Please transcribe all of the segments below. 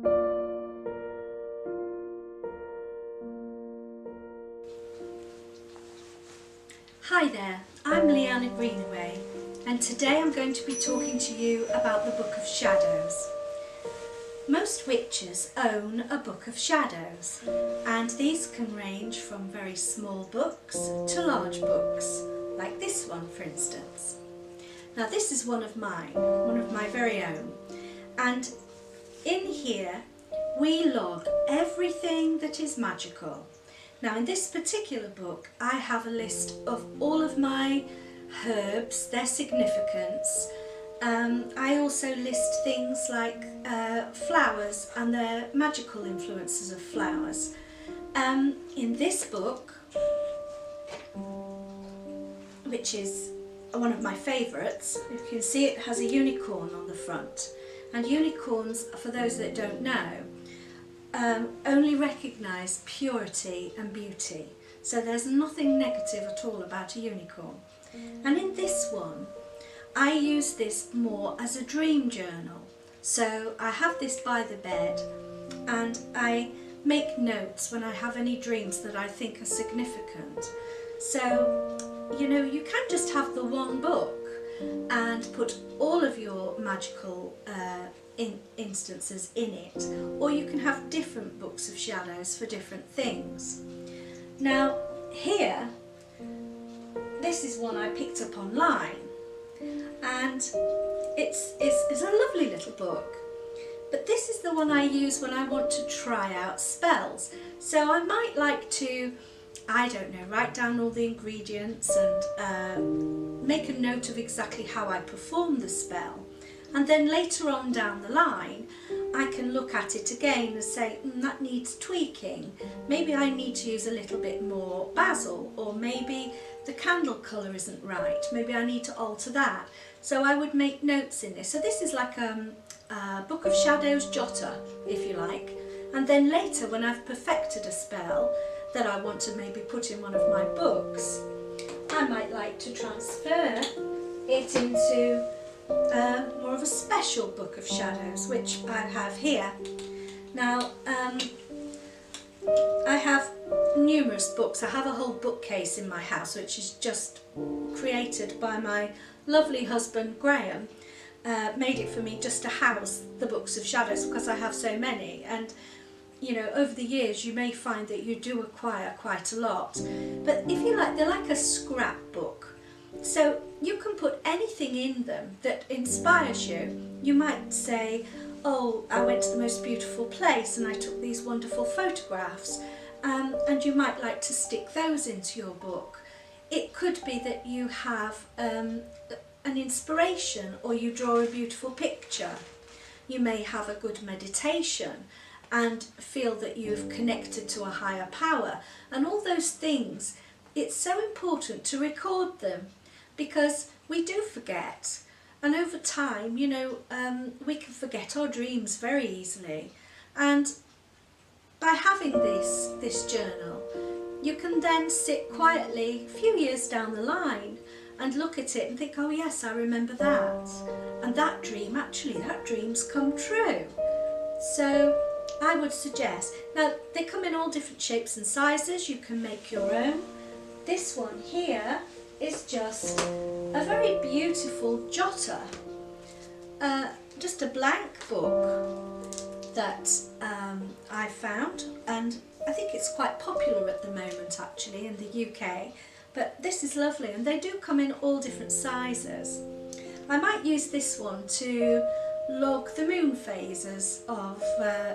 Hi there, I'm Leanna Greenaway, and today I'm going to be talking to you about the Book of Shadows. Most witches own a Book of Shadows, and these can range from very small books to large books, like this one for instance. Now this is one of mine, one of my very own, and in here we log everything that is magical. Now in this particular book I have a list of all of my herbs, their significance. I also list things like flowers and their magical influences of flowers. In this book, which is one of my favourites, you can see it has a unicorn on the front, and unicorns, for those that don't know, only recognise purity and beauty, so there's nothing negative at all about a unicorn. And in this one I use this more as a dream journal, so I have this by the bed and I make notes when I have any dreams that I think are significant. So you know, you can just have the one book and put all of your magical instances in it, or you can have different books of shadows for different things. Now here, this is one I picked up online, and it's a lovely little book, but this is the one I use when I want to try out spells. So I might like to, I don't know, write down all the ingredients and make a note of exactly how I perform the spell. And then later on down the line I can look at it again and say, that needs tweaking. Maybe I need to use a little bit more basil, or maybe the candle colour isn't right. Maybe I need to alter that. So I would make notes in this. So this is like a Book of Shadows jotter, if you like. And then later, when I've perfected a spell that I want to maybe put in one of my books, I might like to transfer it into more of a special Book of Shadows, which I have here. Now I have numerous books. I have a whole bookcase in my house which is just created by my lovely husband Graham. Made it for me just to house the books of shadows because I have so many, and you know, over the years you may find that you do acquire quite a lot, but if you like, they're like a scrapbook. So you can put anything in them that inspires you. You might say, oh, I went to the most beautiful place and I took these wonderful photographs, and you might like to stick those into your book. It could be that you have an inspiration, or you draw a beautiful picture. You may have a good meditation and feel that you've connected to a higher power, and all those things. It's so important to record them, because we do forget, and over time, you know, we can forget our dreams very easily. And by having this journal, you can then sit quietly a few years down the line and look at it and think, oh yes, I remember that, and that dream, actually that dream's come true. So I would suggest, now they come in all different shapes and sizes, you can make your own. This one here is just a very beautiful jotter, just a blank book that I found, and I think it's quite popular at the moment actually in the UK, but this is lovely, and they do come in all different sizes. I might use this one to log the moon phases of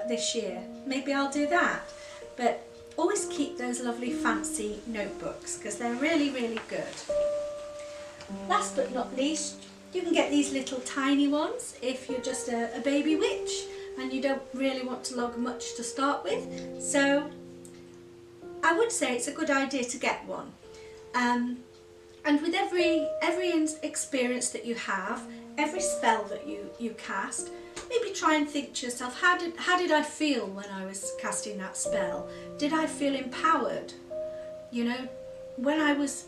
this year. Maybe I'll do that, but always keep those lovely fancy notebooks because they're really, really good. Last but not least, you can get these little tiny ones if you're just a baby witch and you don't really want to log much to start with. So I would say it's a good idea to get one. And with every experience that you have, every spell that you cast, maybe try and think to yourself, how did I feel when I was casting that spell? Did I feel empowered? You know, when I was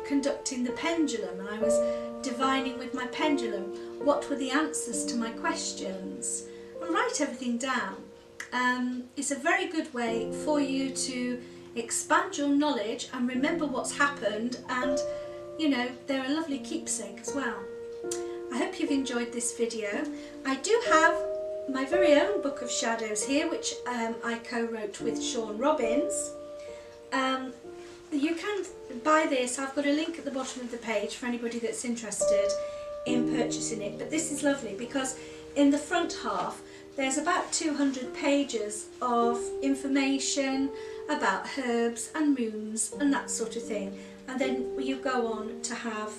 conducting the pendulum and I was divining with my pendulum, what were the answers to my questions? and write everything down. It's a very good way for you to expand your knowledge and remember what's happened, and you know, they're a lovely keepsake as well. I hope you've enjoyed this video. I do have my very own Book of Shadows here, which I co-wrote with Sean Robbins. You can buy this. I've got a link at the bottom of the page for anybody that's interested in purchasing it. But this is lovely because in the front half there's about 200 pages of information about herbs and moons and that sort of thing, and then you go on to have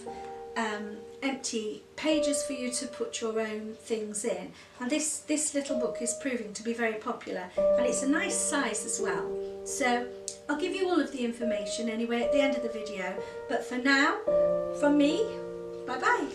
empty pages for you to put your own things in. And this little book is proving to be very popular, and it's a nice size as well. So I'll give you all of the information anyway at the end of the video, but for now, from me, bye bye.